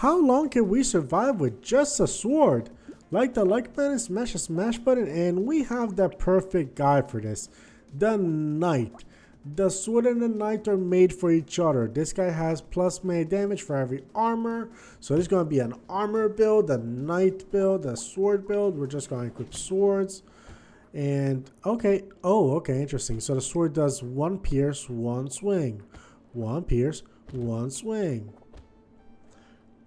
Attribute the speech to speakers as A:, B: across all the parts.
A: How long can we survive with just a sword? Like the like button, smash the smash button, and we have the perfect guy for this. The knight. The sword and the knight are made for each other. This guy has plus melee damage for every armor. So there's going to be an armor build, a knight build, a sword build. We're just going to equip swords. And okay. Oh, okay. Interesting. So the sword does 1 pierce, 1 swing. 1 pierce, 1 swing.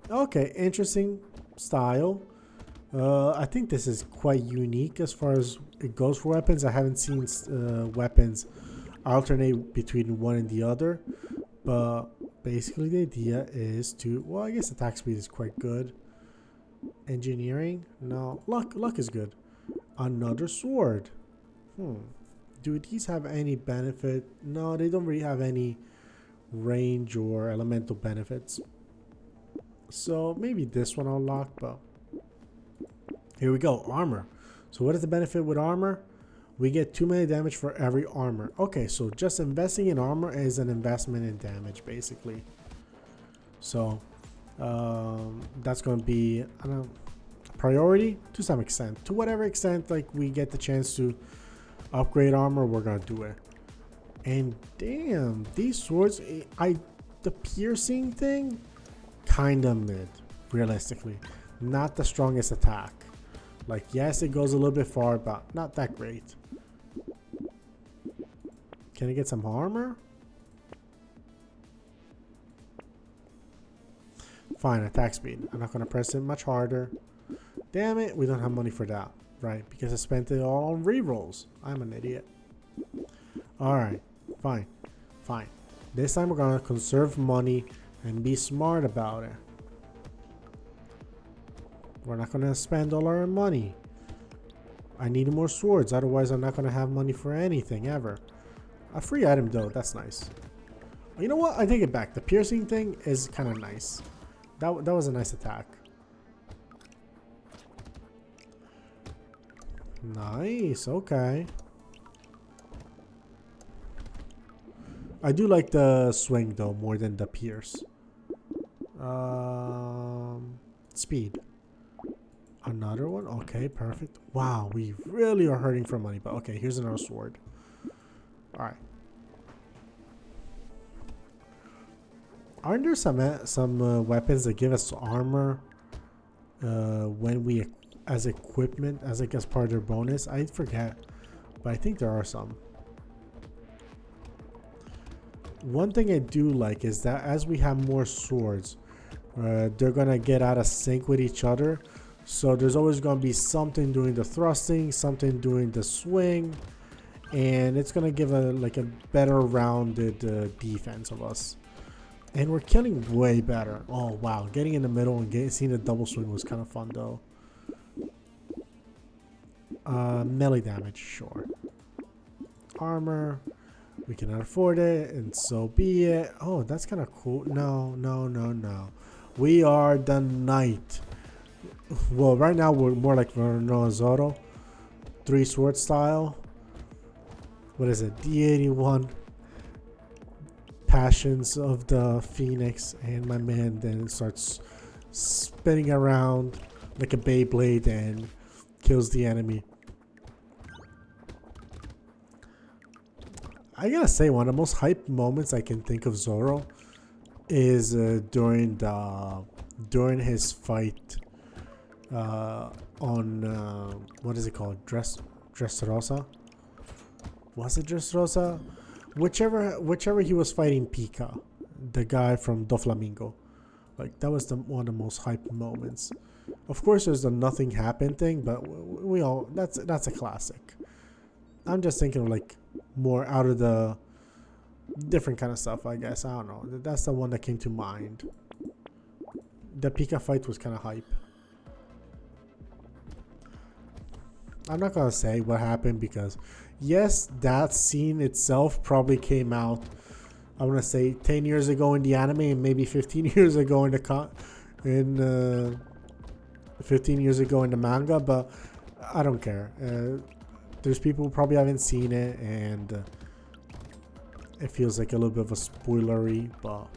A: Okay. Interesting style. I think this is quite unique as far as it goes for weapons. I haven't seen weapons alternate between one and the other, but basically the idea is to, well, I guess attack speed is quite good. Engineering, no. Luck is good. Another sword. Do these have any benefit? No, they don't really have any range or elemental benefits, so maybe this one I'll lock. But here we go. Armor. So what is the benefit with armor? We get 2 melee damage for every armor. Okay, so just investing in armor is an investment in damage, basically. So that's going to be, I don't know, priority to some extent. To whatever extent, like, we get the chance to upgrade armor, we're going to do it. And damn, these swords, the piercing thing, kind of mid, realistically. Not the strongest attack. Like, yes, it goes a little bit far, but not that great. Can I get some armor? Fine, attack speed. I'm not going to press it much harder. Damn it, we don't have money for that. Right, because I spent it all on rerolls. I'm an idiot. Alright, fine. Fine. This time we're going to conserve money and be smart about it. We're not going to spend all our money. I need more swords, otherwise I'm not going to have money for anything ever. A free item though, that's nice. You know what? I take it back. The piercing thing is kind of nice. That was a nice attack. Nice, okay. I do like the swing though more than the pierce. Speed. Another one? Okay, perfect. Wow, we really are hurting for money, but okay, here's another sword. Alright. Aren't there some weapons that give us armor when we as equipment, as like as part of their bonus? I forget, but I think there are some. One thing I do like is that as we have more swords, they're gonna get out of sync with each other. So there's always gonna be something doing the thrusting, something doing the swing, and it's gonna give a better rounded defense of us. And we're killing way better. Oh wow, getting in the middle and seeing the double swing was kind of fun though. Melee damage, sure. Armor, we cannot afford it, and so be it. Oh, that's kind of cool. No. We are the knight. Well, right now we're more like Zoro, 3 sword style. What is it? D81. Passions of the Phoenix, and my man then starts spinning around like a Beyblade and kills the enemy. I gotta say, one of the most hype moments I can think of Zoro is during his fight on what is it called? Dressrosa? Was it Dressrosa? Whichever he was fighting Pika, the guy from Doflamingo. Like, that was one of the most hype moments. Of course, there's the nothing happened thing, but we all that's a classic. I'm just thinking of like more out of the different kind of stuff, I guess. I don't know. That's the one that came to mind. The Pika fight was kind of hype. I'm not gonna say what happened because, yes, that scene itself probably came out, I want to say 10 years ago in the anime and maybe 15 years ago in the 15 years ago in the manga, but I don't care. There's people who probably haven't seen it, and it feels like a little bit of a spoilery, but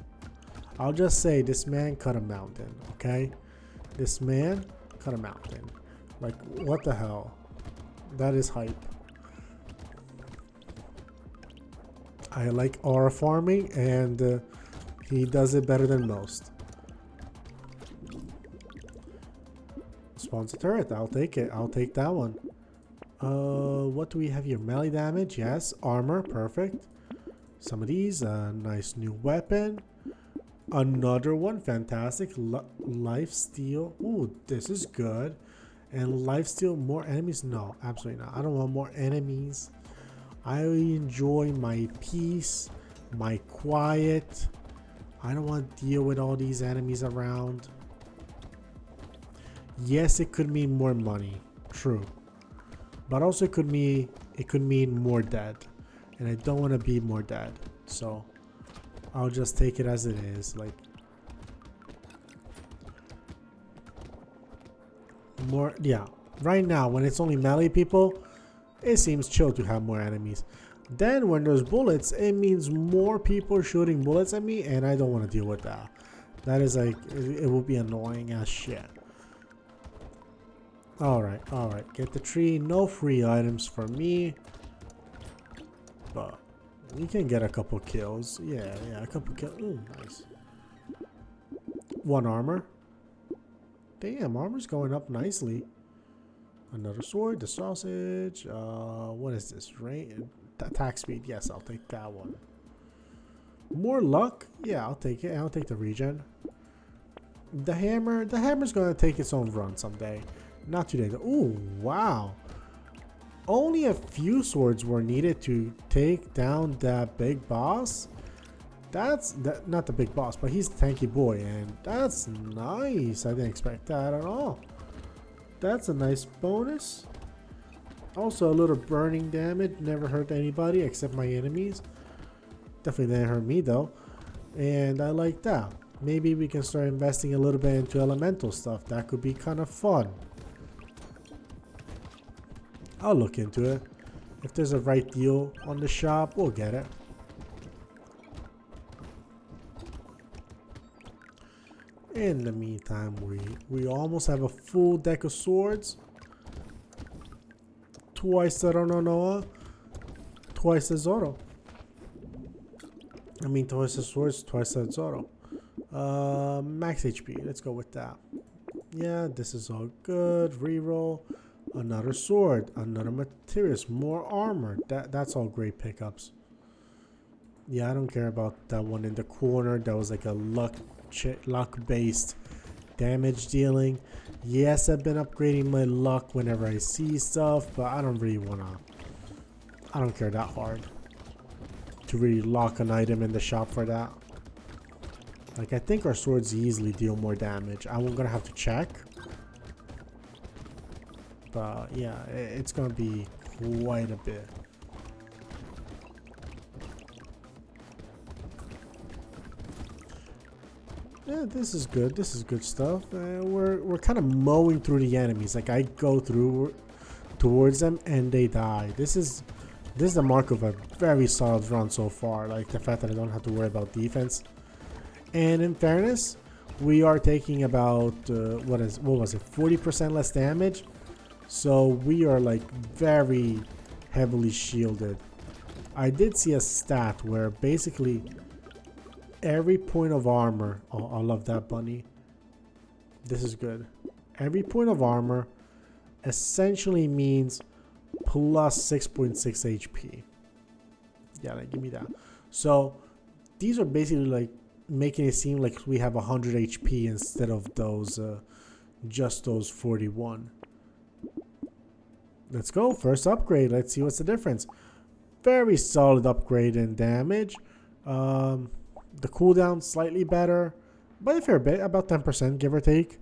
A: I'll just say this man cut a mountain, okay? This man cut a mountain. Like, what the hell? That is hype. I like aura farming, and he does it better than most. Spawns a turret. I'll take it. I'll take that one. What do we have here? Melee damage. Yes. Armor. Perfect. Some of these. Nice new weapon. Another one. Fantastic. Life steal. Ooh, this is good. And life steal. More enemies? No, absolutely not. I don't want more enemies. I enjoy my peace, my quiet. I don't want to deal with all these enemies around. Yes, it could mean more money. True. But also it could mean more dead. And I don't want to be more dead. So I'll just take it as it is. Like, more, yeah. Right now, when it's only melee people, it seems chill to have more enemies. Then when there's bullets, it means more people shooting bullets at me, and I don't want to deal with that. That is like, it will be annoying as shit. Alright, alright. Get the tree. No free items for me. But we can get a couple kills. Yeah, a couple kills. Ooh, nice. 1 armor. Damn, armor's going up nicely. Another sword, the sausage. What is this? Attack speed. Yes, I'll take that one. More luck. Yeah, I'll take it. I'll take the regen. The hammer. The hammer's gonna take its own run someday. Not today. Ooh, wow. Only a few swords were needed to take down that big boss. That's not the big boss, but he's the tanky boy, and that's nice. I didn't expect that at all. That's a nice bonus. Also a little burning damage. Never hurt anybody except my enemies. Definitely didn't hurt me though. And I like that. Maybe we can start investing a little bit into elemental stuff. That could be kind of fun. I'll look into it. If there's a right deal on the shop, we'll get it. In the meantime, we almost have a full deck of swords. Twice the Rononoa, twice the Zoro. I mean, twice the swords, twice the Zoro. Max HP, let's go with that. Yeah, this is all good. Reroll. Another sword, another materials, more armor. That's all great pickups. Yeah, I don't care about that one in the corner. That was like a luck-based damage dealing. Yes, I've been upgrading my luck whenever I see stuff, but I don't really wanna. I don't care that hard to really lock an item in the shop for that. Like, I think our swords easily deal more damage. I'm gonna have to check. But yeah, it's gonna be quite a bit. Yeah, this is good. This is good stuff. We're kind of mowing through the enemies. Like, I go through towards them and they die. This is the mark of a very solid run so far. Like, the fact that I don't have to worry about defense. And in fairness, we are taking about what was it? 40% less damage. So we are like very heavily shielded. I did see a stat where basically every point of armor, oh, I love that bunny. This is good. Every point of armor essentially means plus 6.6 HP. Yeah, like, give me that. So these are basically like making it seem like we have 100 HP instead of those just those 41. Let's go. First upgrade. Let's see what's the difference. Very solid upgrade in damage. The cooldown slightly better, but a fair bit, about 10%, give or take.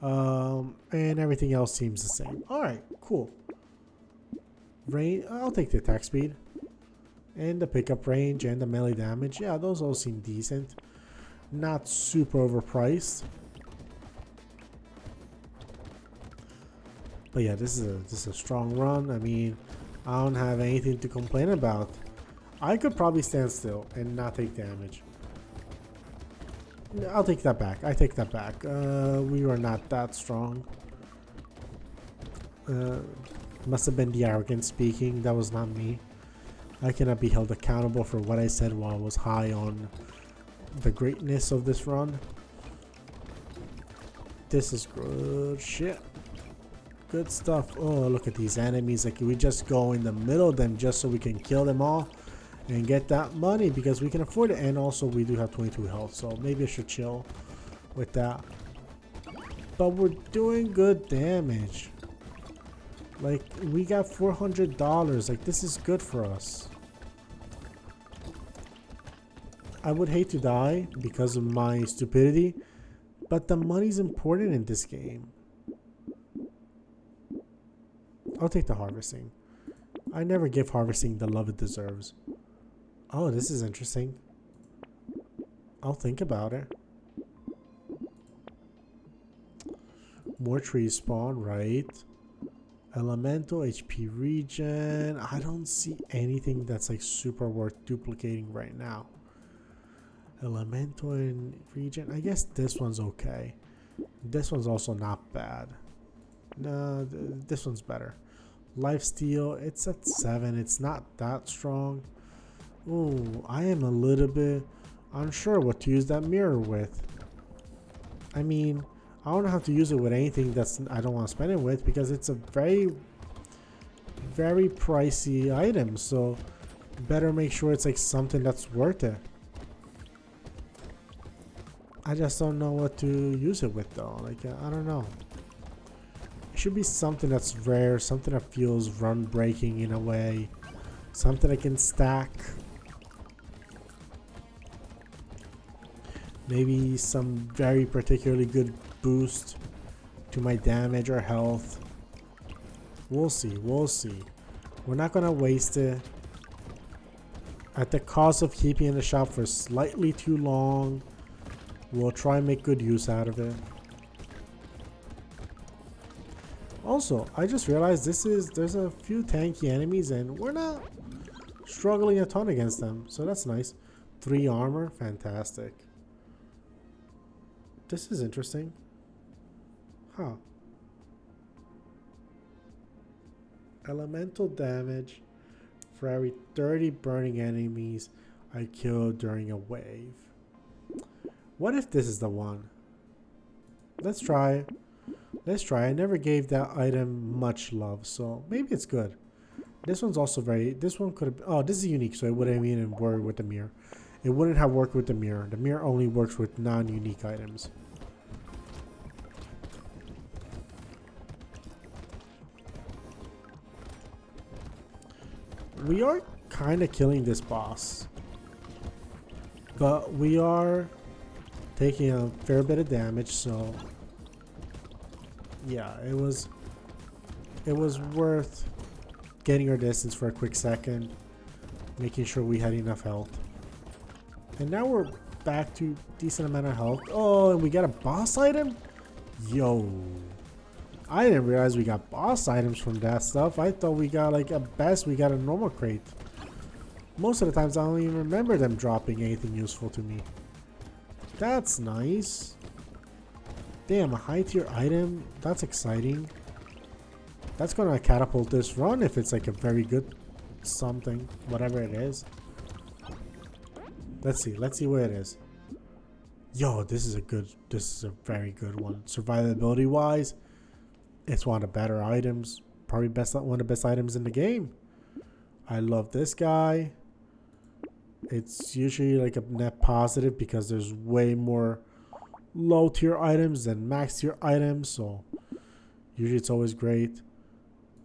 A: And everything else seems the same. All right, cool. I'll take the attack speed and the pickup range and the melee damage. Yeah, those all seem decent. Not super overpriced. But yeah, this is a strong run. I mean, I don't have anything to complain about. I could probably stand still and not take damage. I'll take that back. I take that back. We were not that strong. Must have been the arrogance speaking. That was not me. I cannot be held accountable for what I said while I was high on the greatness of this run. This is good shit. Good stuff. Oh, look at these enemies. Like, we just go in the middle of them just so we can kill them all and get that money because we can afford it. And also, we do have 22 health, so maybe I should chill with that. But we're doing good damage. Like, we got $400. Like, this is good for us. I would hate to die because of my stupidity, but the money's important in this game. I'll take the harvesting. I never give harvesting the love it deserves. Oh, this is interesting. I'll think about it. More trees spawn, right? Elemental, HP regen. I don't see anything that's like super worth duplicating right now. Elemental and regen. I guess this one's okay. This one's also not bad. No, this one's better. Lifesteal, it's at 7. It's not that strong. Ooh, I am a little bit unsure what to use that mirror with. I mean, I don't have to use it with anything that's I don't want to spend it with because it's a very, very pricey item. So better make sure it's like something that's worth it. I just don't know what to use it with though. Like, I don't know. It should be something that's rare, something that feels run breaking in a way, something I can stack. Maybe some very particularly good boost to my damage or health. We'll see, we'll see. We're not gonna waste it at the cost of keeping in the shop for slightly too long. We'll try and make good use out of it. Also, I just realized there's a few tanky enemies and we're not struggling a ton against them. So that's nice. 3 armor, fantastic. This is interesting. Huh. Elemental damage for every 30 burning enemies I kill during a wave. What if this is the one? Let's try. Let's try. I never gave that item much love, so maybe it's good. This one's also very... This one could have... Oh, this is unique, so it wouldn't even work with the mirror. It wouldn't have worked with the mirror. The mirror only works with non-unique items. We are kind of killing this boss. But we are taking a fair bit of damage, so... Yeah, it was worth getting our distance for a quick second, making sure we had enough health. And now we're back to decent amount of health. Oh, and we got a boss item? Yo. I didn't realize we got boss items from that stuff. I thought we got like at best we got a normal crate. Most of the times I don't even remember them dropping anything useful to me. That's nice. Damn, a high tier item. That's exciting. That's gonna catapult this run if it's like a very good something, whatever it is. Let's see what it is. Yo, this is a very good one. Survivability wise, it's one of the better items. Probably one of the best items in the game. I love this guy. It's usually like a net positive because there's way more low tier items than max tier items, so usually it's always great.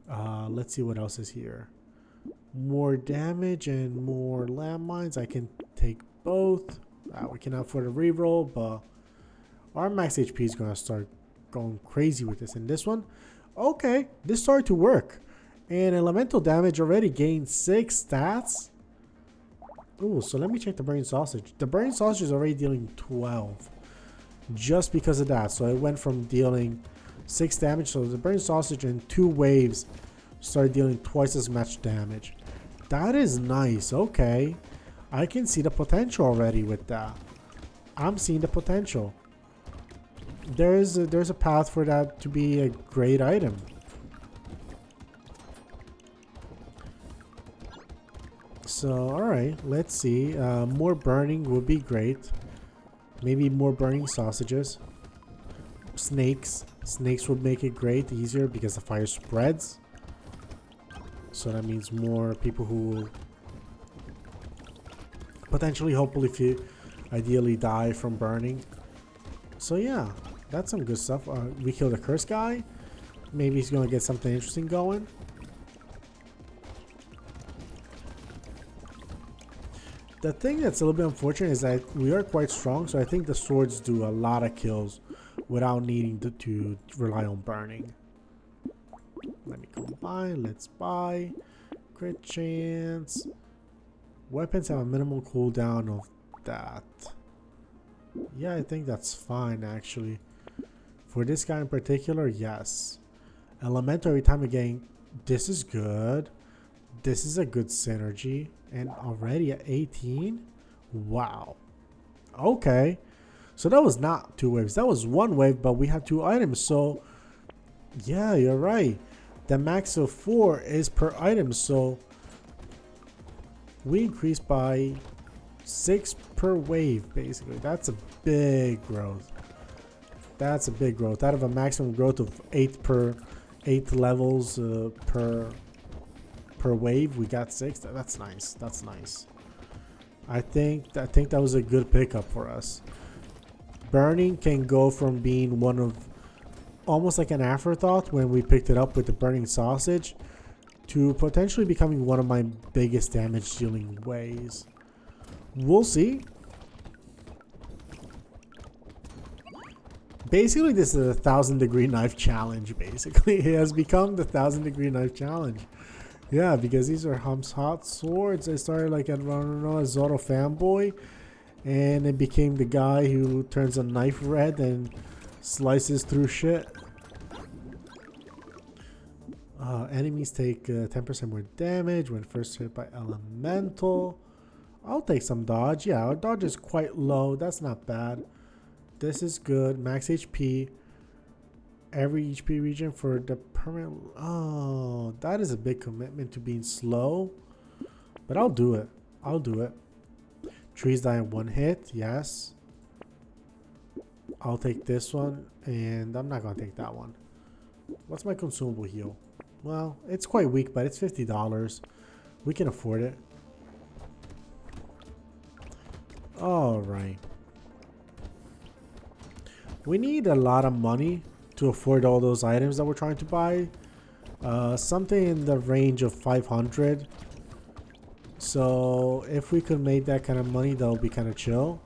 A: Let's see what else is here. More damage and more landmines. I can take both. We can afford a reroll, but our max HP is gonna start going crazy with this. And this one, okay, this started to work. And elemental damage already gained 6 stats. Ooh, so let me check the burning sausage. The burning sausage is already dealing 12. Just because of that. So it went from dealing 6 damage. So the burning sausage in 2 waves started dealing twice as much damage. That is nice. Okay. I can see the potential already with that. I'm seeing the potential. There's a path for that to be a great item. So, alright, let's see. More burning would be great. Maybe more burning sausages. Snakes. Snakes would make it great, easier, because the fire spreads. So that means more people who will potentially, hopefully, if you ideally die from burning. So yeah, that's some good stuff. We killed a curse guy. Maybe he's gonna get something interesting going. The thing that's a little bit unfortunate is that we are quite strong, so I think the swords do a lot of kills without needing to rely on burning. Let me combine. Let's buy. Crit chance. Weapons have a minimal cooldown of that. Yeah, I think that's fine actually. For this guy in particular, yes. Elemental every time again. This is good. This is a good synergy. And already at 18? Wow. Okay. So that was not 2 waves. That was 1 wave, but we had 2 items. So, yeah, you're right. The max of 4 is per item. So, we increased by 6 per wave, basically. That's a big growth. That's a big growth. Out of a maximum growth of 8 levels per wave, we got 6. That's nice. That's nice. I think that was a good pickup for us. Burning can go from being one of almost like an afterthought when we picked it up with the burning sausage to potentially becoming one of my biggest damage dealing ways. We'll see. Basically, this is a 1,000-degree knife challenge. Basically, it has become the 1,000-degree knife challenge. Yeah, because these are Hump's hot swords. I started like at, I don't know, a Zoro fanboy, and it became the guy who turns a knife red and slices through shit. Enemies take 10% more damage when first hit by elemental. I'll take some dodge. Yeah, our dodge is quite low. That's not bad. This is good. Max HP. Every HP region for the permanent. Oh, that is a big commitment to being slow. But I'll do it. I'll do it. Trees die in 1 hit. Yes. I'll take this one. And I'm not going to take that one. What's my consumable heal? Well, it's quite weak, but it's $50. We can afford it. Alright. We need a lot of money to afford all those items that we're trying to buy. Something in the range of 500. So if we could make that kind of money, that would be kind of chill.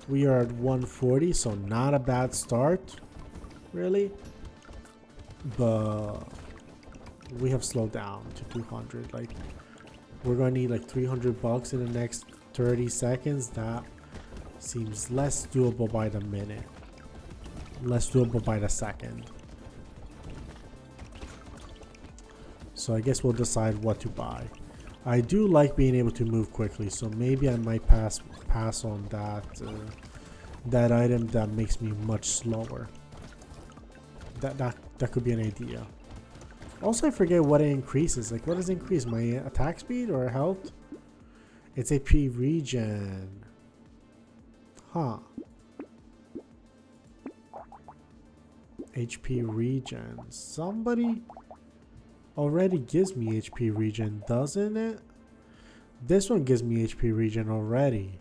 A: We are at 140, so not a bad start, really. But we have slowed down to 200. Like, we're gonna need like $300 in the next 30 seconds. That seems less doable by the minute. Less doable by the second. So I guess we'll decide what to buy. I do like being able to move quickly, so maybe I might pass on that item that makes me much slower. That could be an idea. Also, I forget what it increases. Like, what does it increase? My attack speed or health? It's HP regen. Huh. HP regen. Somebody already gives me HP regen, doesn't it? This one gives me HP regen already.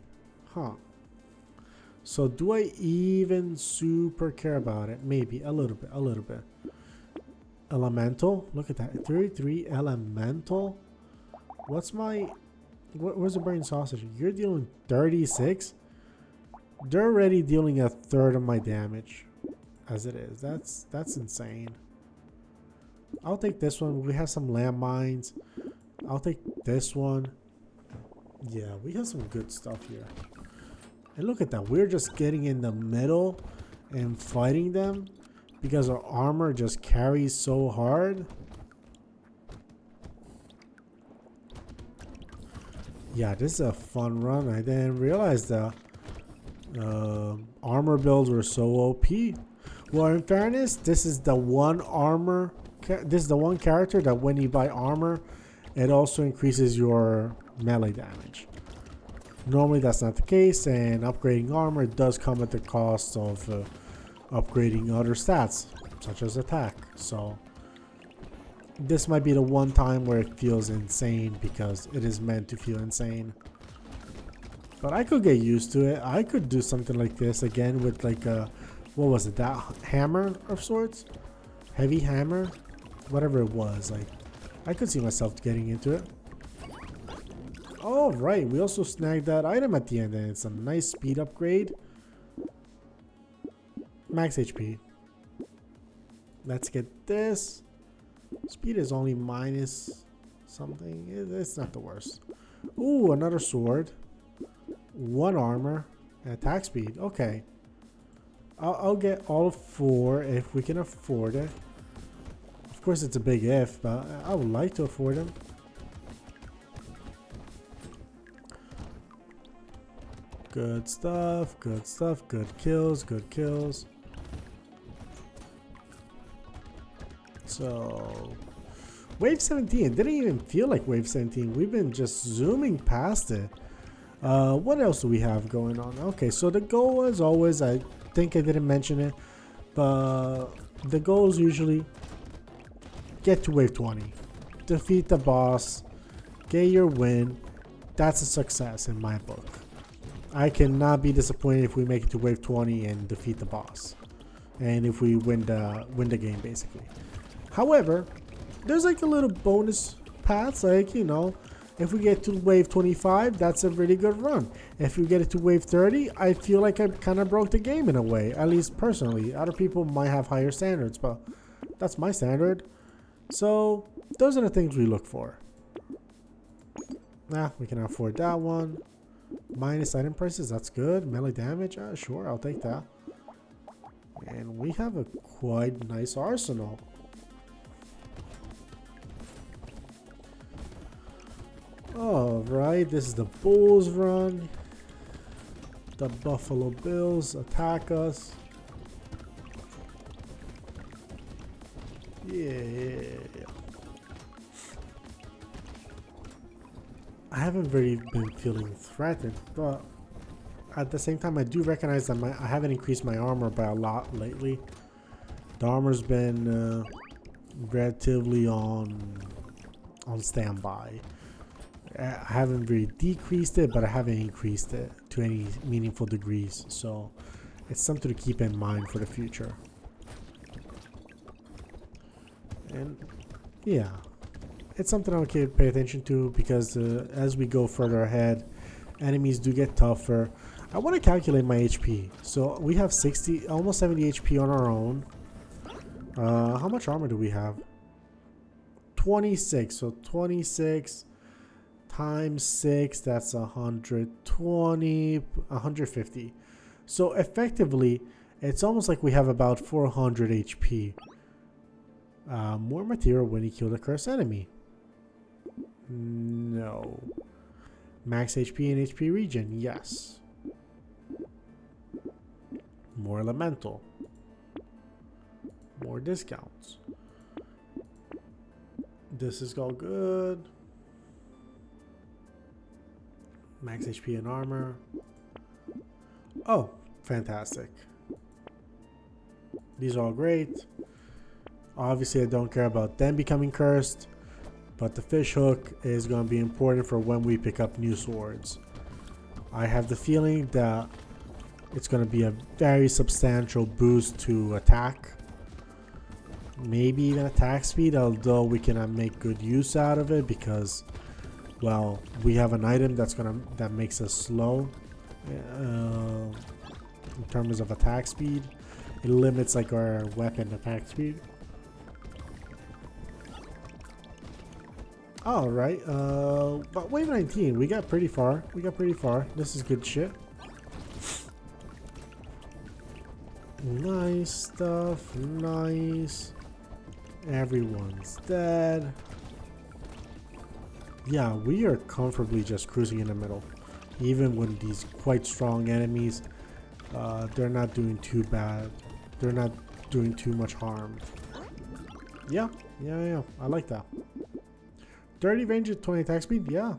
A: Huh. So do I even super care about it? Maybe a little bit, a little bit. Elemental. Look at that. 33 elemental. What's my... Where's the burning sausage? You're dealing 36? They're already dealing a third of my damage. As it is. That's insane. I'll take this one. We have some landmines. I'll take this one. Yeah, we have some good stuff here. And look at that. We're just getting in the middle and fighting them because our armor just carries so hard. Yeah, this is a fun run. I didn't realize the Armor builds were so OP. Well, in fairness, this is the one armor. This is the one character that when you buy armor, it also increases your melee damage. Normally, that's not the case, and upgrading armor does come at the cost of upgrading other stats, such as attack. So this might be the one time where it feels insane because it is meant to feel insane. But I could get used to it. I could do something like this again with like a, what was it, that hammer of sorts? Heavy hammer? Whatever it was. Like, I could see myself getting into it. Oh, right. We also snagged that item at the end, and it's a nice speed upgrade. Max HP. Let's get this. Speed is only minus something. It's not the worst. Ooh, another sword. One armor. And attack speed. Okay. I'll get all 4 if we can afford it. Of course, it's a big if, but I would like to afford them. Good stuff, good stuff, good kills, good kills. So, Wave 17, it didn't even feel like Wave 17. We've been just zooming past it. What else do we have going on? Okay, so the goal, as always, I think I didn't mention it, but the goal is usually get to Wave 20. Defeat the boss, get your win. That's a success in my book. I cannot be disappointed if we make it to Wave 20 and defeat the boss. And if we win the game, basically. However, there's like a little bonus paths, like, you know, if we get to Wave 25, that's a really good run. If we get it to Wave 30, I feel like I kind of broke the game in a way, at least personally. Other people might have higher standards, but that's my standard. So, those are the things we look for. Nah, we can afford that one. Minus item prices, that's good. Melee damage, sure, I'll take that. And we have a quite nice arsenal. Alright, this is the Bulls run. The Buffalo Bills attack us. Yeah. I haven't really been feeling threatened, but at the same time, I do recognize that I haven't increased my armor by a lot lately. The armor's been relatively on standby. I haven't really decreased it, but I haven't increased it to any meaningful degrees. So it's something to keep in mind for the future. And yeah, it's something I'll pay attention to because as we go further ahead, enemies do get tougher. I want to calculate my HP. So we have 60, almost 70 HP on our own. How much armor do we have? 26. So 26 times 6, that's 120, 150. So effectively, it's almost like we have about 400 HP. More material when you kill the cursed enemy. No. Max HP and HP regen, yes. More elemental. More discounts. This is all good. Max HP and armor. Oh, fantastic. These are all great. Obviously, I don't care about them becoming cursed, but the fish hook is going to be important for when we pick up new swords. I have the feeling that it's going to be a very substantial boost to attack. Maybe even attack speed, although we cannot make good use out of it because, well, we have an item that makes us slow in terms of attack speed. It limits like our weapon attack speed. Alright, but wave 19, we got pretty far. This is good shit. Nice stuff, nice. Everyone's dead. Yeah, we are comfortably just cruising in the middle. Even with these quite strong enemies, they're not doing too bad. They're not doing too much harm. Yeah, yeah. I like that. 30 range at 20 attack speed. Yeah,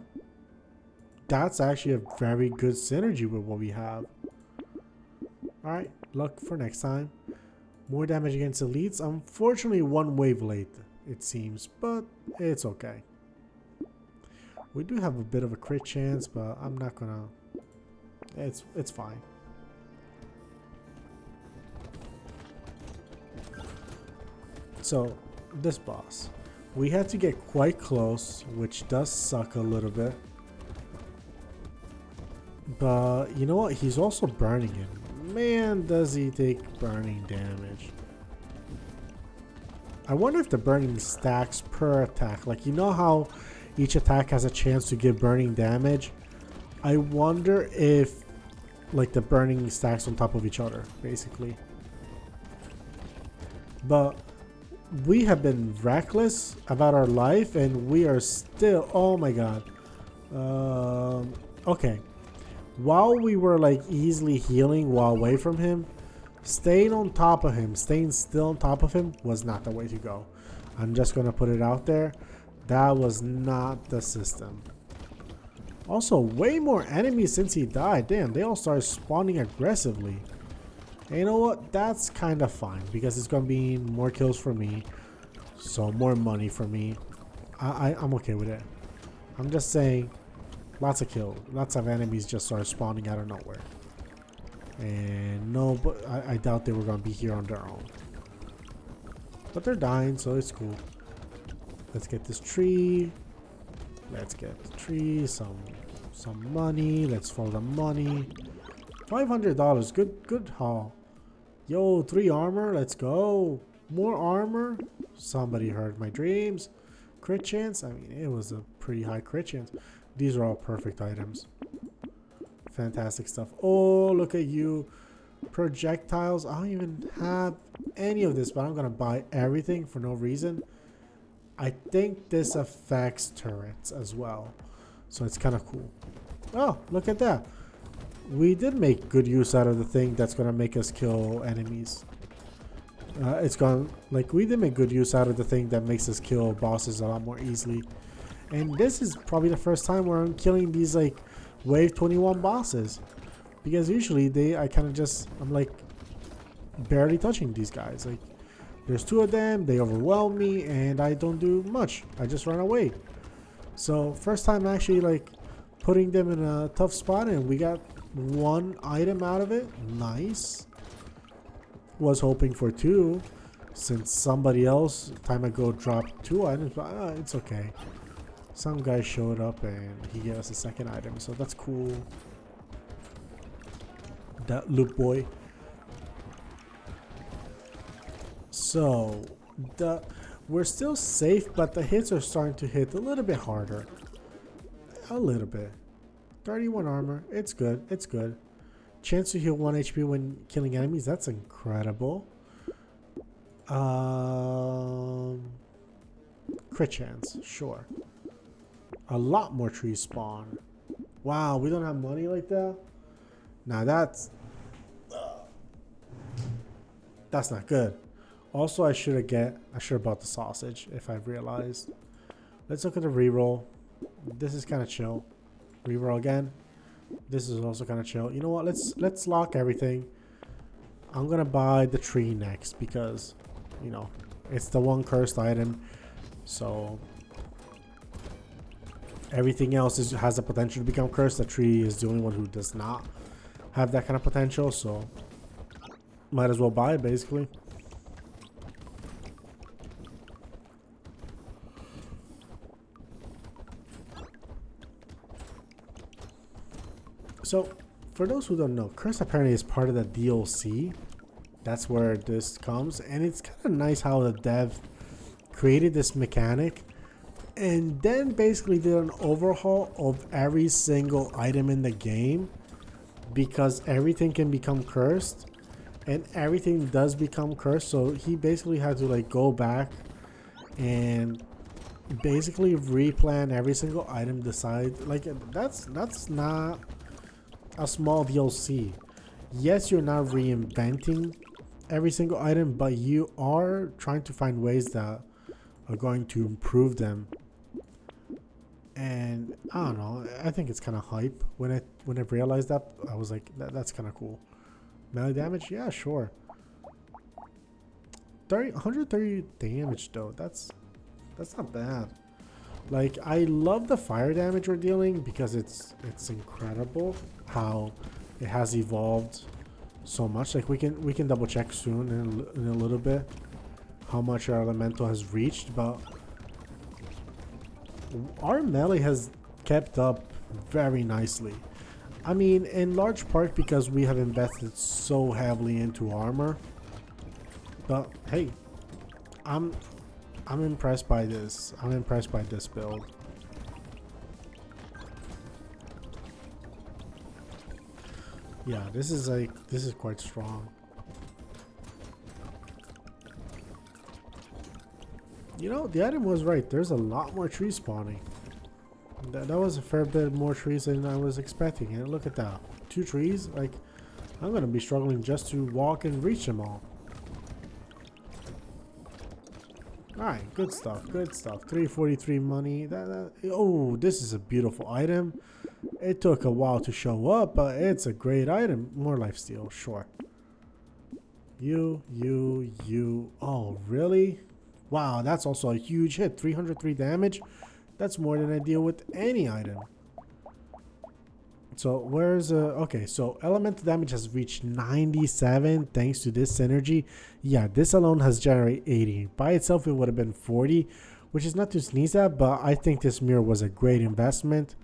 A: that's actually a very good synergy with what we have. All right, luck for next time. More damage against elites. Unfortunately, one wave late, it seems, but it's okay. We do have a bit of a crit chance, but I'm not gonna. It's fine. So, this boss, we had to get quite close, which does suck a little bit. But you know what? He's also burning him. Man, does he take burning damage. I wonder if the burning stacks per attack. Like, you know how each attack has a chance to give burning damage? I wonder if, like, the burning stacks on top of each other, basically. But we have been reckless about our life, and we are still... Oh my god. Okay. While we were, like, easily healing while away from him, staying on top of him, staying still on top of him was not the way to go. I'm just going to put it out there. That was not the system. Also, way more enemies since he died. Damn, they all started spawning aggressively. And you know what? That's kind of fine because it's going to be more kills for me. So, more money for me. I'm okay with it. I'm just saying, lots of kills. Lots of enemies just started spawning out of nowhere. And no, but I doubt they were going to be here on their own. But they're dying, so it's cool. Let's get this tree. Let's get the tree. Some money. Let's follow the money. $500. Good haul. Yo, 3 armor. Let's go. More armor. Somebody heard my dreams. Crit chance. I mean, it was a pretty high crit chance. These are all perfect items. Fantastic stuff. Oh, look at you. Projectiles. I don't even have any of this, but I'm going to buy everything for no reason. I think this affects turrets as well. So it's kind of cool. Oh, look at that. We did make good use out of the thing that's going to make us kill enemies. It's gone, like, we did make good use out of the thing that makes us kill bosses a lot more easily. And this is probably the first time where I'm killing these, like, wave 21 bosses. Because usually I'm like barely touching these guys. Like, there's 2 of them, they overwhelm me, and I don't do much. I just run away. So, first time actually, like, putting them in a tough spot, and we got 1 item out of it. Nice. Was hoping for 2, since somebody else time ago dropped 2 items, but it's okay. Some guy showed up and he gave us a 2nd item, so that's cool. That loot boy. So we're still safe, but the hits are starting to hit a little bit harder. A little bit. 31 armor. It's good. It's good. Chance to heal 1 HP when killing enemies. That's incredible. Crit chance. Sure. A lot more trees spawn. Wow, we don't have money like that? Now that's not good. Also, I should have bought the sausage if I realized. Let's look at the reroll. This is kind of chill. Reroll again. This is also kind of chill. You know what? Let's lock everything. I'm gonna buy the tree next because, you know, it's the 1 cursed item. So everything else has the potential to become cursed. The tree is the only one who does not have that kind of potential. So might as well buy it, basically. So, for those who don't know, Curse apparently is part of the DLC. That's where this comes. And it's kind of nice how the dev created this mechanic and then basically did an overhaul of every single item in the game, because everything can become cursed and everything does become cursed. So he basically had to, like, go back and basically replan every single item, decide, like, that's not a small DLC. Yes, you're not reinventing every single item, but you are trying to find ways that are going to improve them. And I don't know, I think it's kind of hype. When I realized that, I was like, that's kind of cool. Melee damage, yeah, sure. 130 damage though. That's not bad. Like, I love the fire damage we're dealing because it's incredible how it has evolved so much. Like, we can double check soon in a little bit how much our elemental has reached, but our melee has kept up very nicely. I mean, in large part because we have invested so heavily into armor. But hey, I'm impressed by this. I'm impressed by this build. Yeah, this is quite strong. You know, the item was right. There's a lot more trees spawning. That was a fair bit more trees than I was expecting. And look at that. 2 trees? Like, I'm going to be struggling just to walk and reach them all. Alright, good stuff, good stuff. 343 money. Oh, this is a beautiful item. It took a while to show up, but it's a great item. More lifesteal, sure. You. Oh, really? Wow, that's also a huge hit. 303 damage. That's more than I deal with any item. So where's okay, so elemental damage has reached 97 thanks to this synergy. Yeah, this alone has generated 80. By itself it would have been 40, which is not to sneeze at, but I think this mirror was a great investment.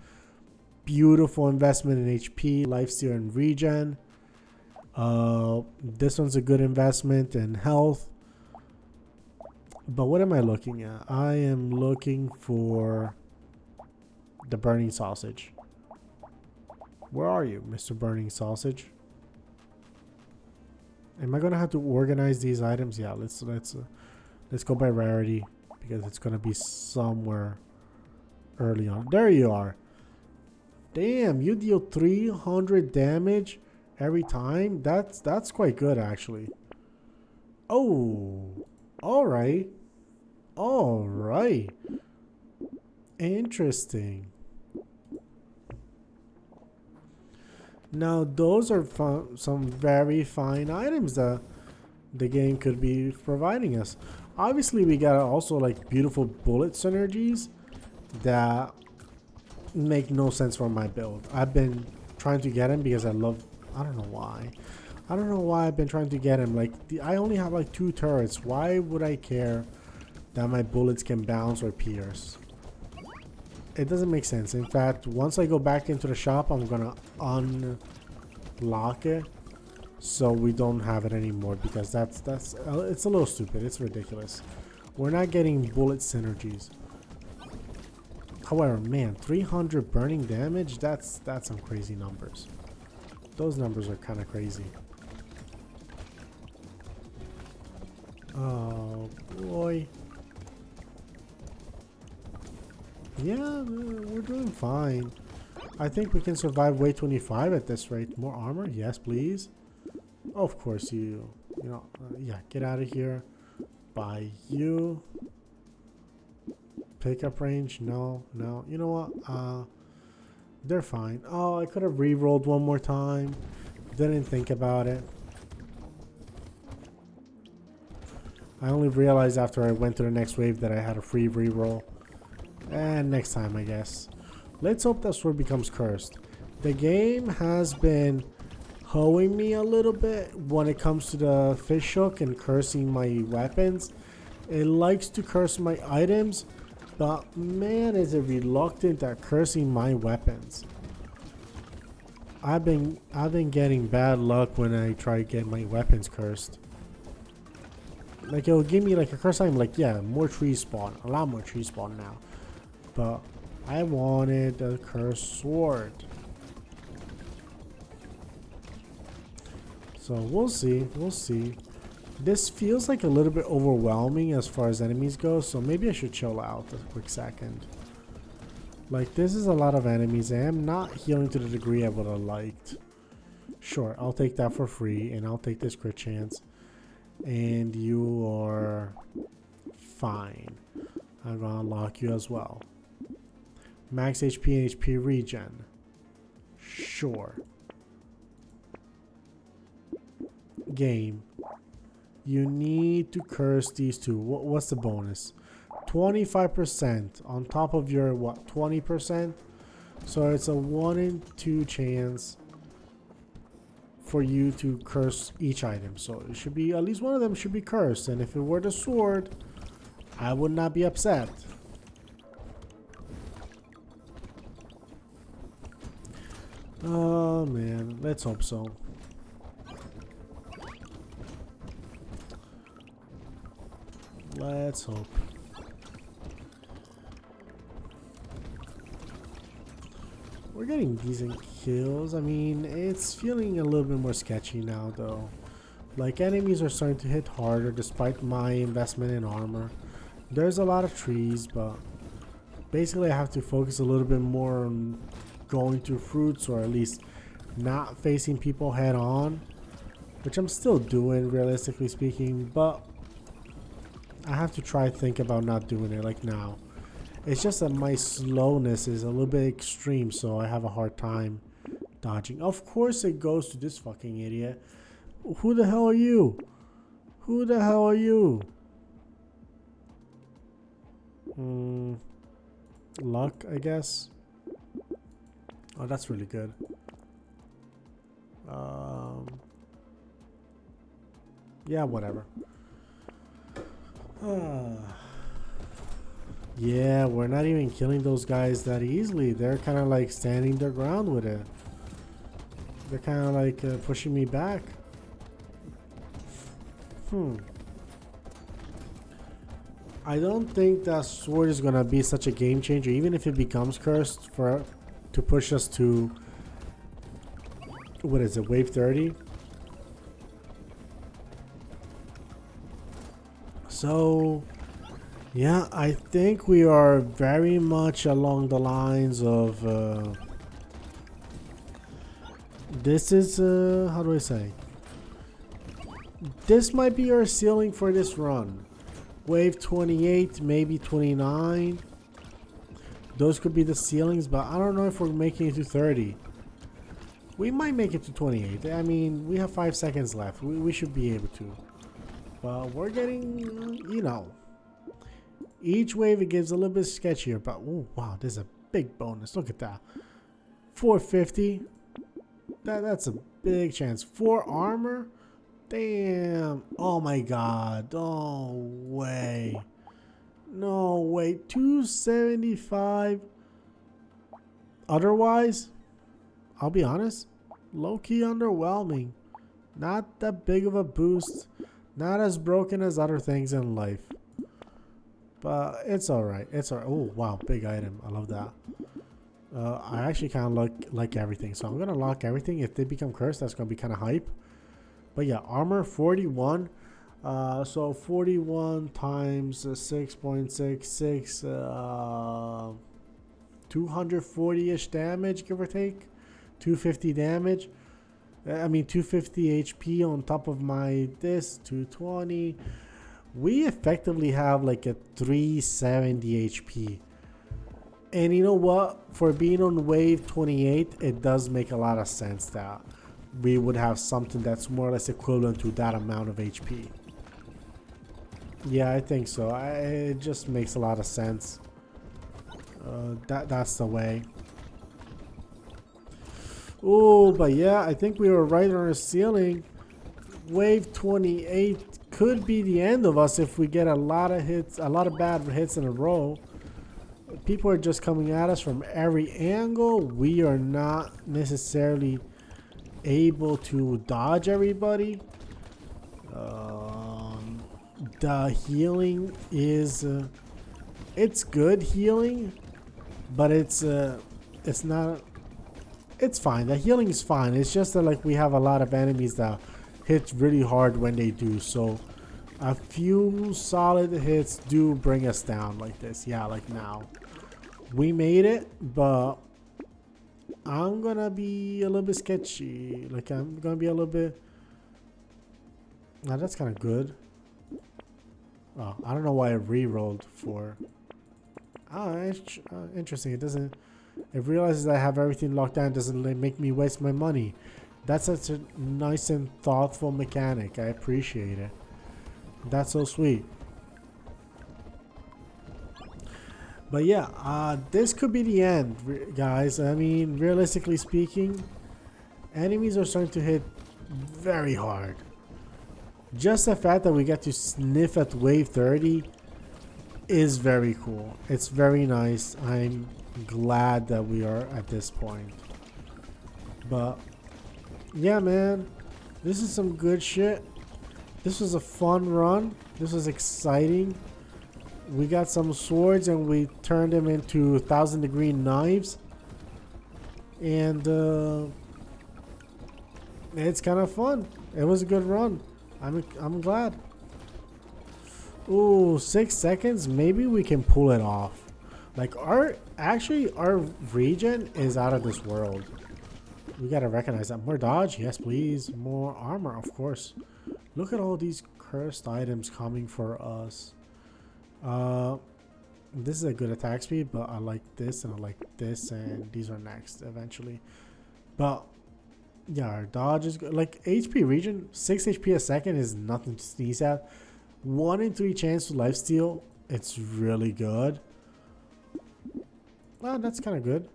A: Beautiful investment in HP, lifesteal, and regen. This one's a good investment in health. But what am I looking at? I am looking for the burning sausage. Where are you, Mr. Burning Sausage? Am I gonna have to organize these items? Yeah, let's go by rarity because it's gonna be somewhere early on. There you are. Damn, you deal 300 damage every time. That's quite good actually. Oh, all right. Interesting. Now those are some very fine items that the game could be providing us. Obviously we got also like beautiful bullet synergies that make no sense for my build. I've been trying to get him because I don't know why. I don't know why I've been trying to get him. Like, I only have like 2 turrets. Why would I care that my bullets can bounce or pierce? It doesn't make sense. In fact, once I go back into the shop, I'm gonna unlock it so we don't have it anymore because it's a little stupid. It's ridiculous. We're not getting bullet synergies. However, man, 300 burning damage, that's some crazy numbers. Those numbers are kind of crazy. Oh boy. Yeah, we're doing fine. I think we can survive wave 25 at this rate. More armor? Yes, please. Of course, you know, yeah, get out of here. Buy you. Pickup range? No. You know what? They're fine. Oh, I could have re-rolled one more time. Didn't think about it. I only realized after I went to the next wave that I had a free re-roll. And next time, I guess. Let's hope that sword becomes cursed. The game has been hoeing me a little bit when it comes to the fish hook and cursing my weapons. It likes to curse my items, but man, is it reluctant at cursing my weapons. I've been getting bad luck when I try to get my weapons cursed. Like, it'll give me like a curse item, like, yeah, more trees spawn, a lot more trees spawn now. But I wanted a cursed sword. So we'll see. This feels like a little bit overwhelming as far as enemies go, so maybe I should chill out a quick second. Like, this is a lot of enemies. I am not healing to the degree I would have liked. Sure, I'll take that for free, and I'll take this crit chance. And you are fine. I'm gonna unlock you as well. Max HP and HP regen. Sure. Game. You need to curse these two. What's the bonus? 25% on top of your what? 20%? So it's a 1 in 2 chance for you to curse each item. So it should be, at least one of them should be cursed. And if it were the sword, I would not be upset. Oh man, let's hope so. Let's hope. We're getting decent kills. I mean, it's feeling a little bit more sketchy now though. Like, enemies are starting to hit harder despite my investment in armor. There's a lot of trees, but basically I have to focus a little bit more on going through fruits, or at least not facing people head on, which I'm still doing realistically speaking, but I have to try to think about not doing it like now. It's just that my slowness is a little bit extreme, so I have a hard time dodging. Of course it goes to this fucking idiot. Who the hell are you? Who the hell are you? Luck, I guess. Oh, that's really good. Yeah, whatever. Yeah, we're not even killing those guys that easily. They're kind of like standing their ground with it. They're kind of like pushing me back. I don't think that sword is gonna be such a game changer, even if it becomes cursed, to push us to, what is it, wave 30? So yeah, I think we are very much along the lines of this is how do I say, this might be our ceiling for this run. Wave 28, maybe 29. Those could be the ceilings, but I don't know if we're making it to 30. We might make it to 28. I mean, we have 5 seconds left. We should be able to. But we're getting, you know, each wave it gives a little bit sketchier. But oh wow, there's a big bonus. Look at that. 450. That's a big chance. 4 armor. Damn. Oh my god. No way. No way. 275. Otherwise, I'll be honest, low-key underwhelming. Not that big of a boost. Not as broken as other things in life. But it's alright. It's alright. Oh, wow. Big item. I love that. I actually kind of like everything. So I'm going to lock everything. If they become cursed, that's going to be kind of hype. But yeah, armor 41. So 41 times 6.66. 240-ish damage, give or take. 250 damage. I mean 250 HP on top of my this 220. We effectively have like a 370 HP. And you know what? For being on wave 28, it does make a lot of sense that we would have something that's more or less equivalent to that amount of HP. Yeah, I think so. It just makes a lot of sense. That's the way. Oh, but yeah, I think we were right on our ceiling. Wave 28 could be the end of us if we get a lot of hits, a lot of bad hits in a row. People are just coming at us from every angle. We are not necessarily able to dodge everybody. The healing is it's good healing, but it's not. It's fine. The healing is fine. It's just that like we have a lot of enemies that hit really hard when they do. So a few solid hits do bring us down like this. Yeah, like now. We made it, but I'm gonna be a little bit sketchy. Like, I'm gonna be a little bit. Now that's kind of good. Oh, I don't know why I re-rolled for. Oh, interesting. It doesn't. It realizes I have everything locked down. Doesn't make me waste my money. That's such a nice and thoughtful mechanic. I appreciate it. That's so sweet. But yeah, this could be the end, guys. I mean, realistically speaking, enemies are starting to hit very hard. Just the fact that we get to sniff at wave 30 is very cool. It's very nice. I'm glad that we are at this point. But yeah, man, this is some good shit. This was a fun run. This was exciting. We got some swords and we turned them into 1,000-degree knives. And it's kind of fun. It was a good run. I'm glad. Ooh, 6 seconds. Maybe we can pull it off. Like, our regen is out of this world. We gotta recognize that. More dodge, yes please. More armor, of course. Look at all these cursed items coming for us. This is a good attack speed, but I like this and I like this, and these are next eventually. But yeah, our dodge is good. Like, HP regen, 6 HP a second is nothing to sneeze at. 1 in 3 chance to lifesteal. It's really good. Well, that's kind of good.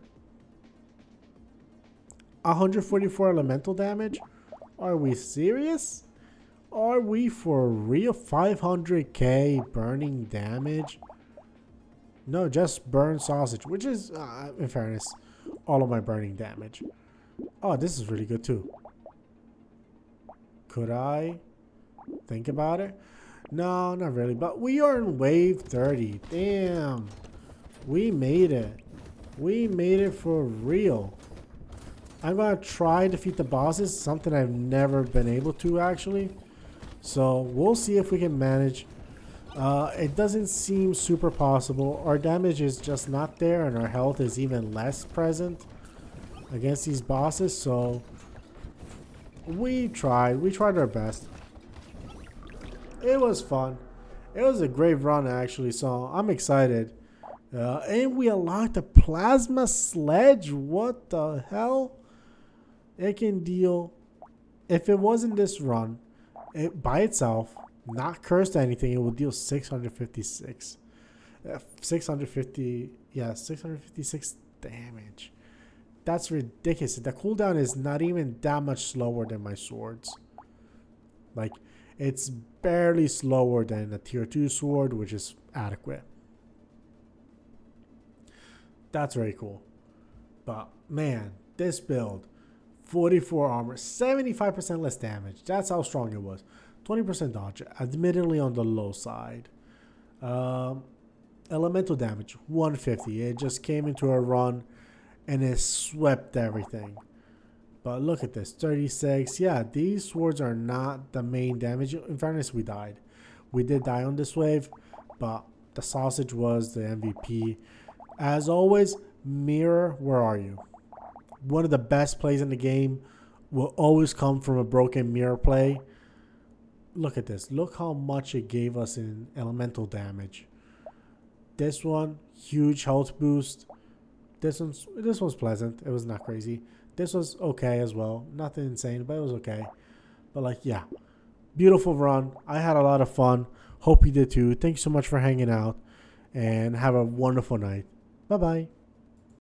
A: 144 elemental damage. Are we serious? Are we for real? 500k burning damage? No, just burn sausage, which is, in fairness, all of my burning damage. Oh, this is really good too. Could I think about it? No, not really. But we are in wave 30. Damn. We made it. We made it for real. I'm going to try to defeat the bosses. Something I've never been able to, actually. So we'll see if we can manage. It doesn't seem super possible. Our damage is just not there, and our health is even less present against these bosses. So we tried. We tried our best. It was fun. It was a great run, actually. So I'm excited. And we unlocked a plasma sledge. What the hell? It can deal. If it wasn't this run, it by itself, not cursed or anything, it would deal 656. 656 damage. That's ridiculous. The cooldown is not even that much slower than my swords. Like, it's barely slower than a tier 2 sword, which is adequate. That's very cool. But man, this build, 44 armor, 75% less damage. That's how strong it was. 20% dodge, admittedly on the low side. Elemental damage, 150. It just came into a run and it swept everything. But look at this, 36. Yeah, these swords are not the main damage. In fairness, we died. We did die on this wave, but the sausage was the MVP. As always, Mirror, where are you? One of the best plays in the game will always come from a broken mirror play. Look at this. Look how much it gave us in elemental damage. This one, huge health boost. This one's pleasant. It was not crazy. This was okay as well. Nothing insane, but it was okay. But like, yeah. Beautiful run. I had a lot of fun. Hope you did too. Thanks so much for hanging out. And have a wonderful night. Bye-bye.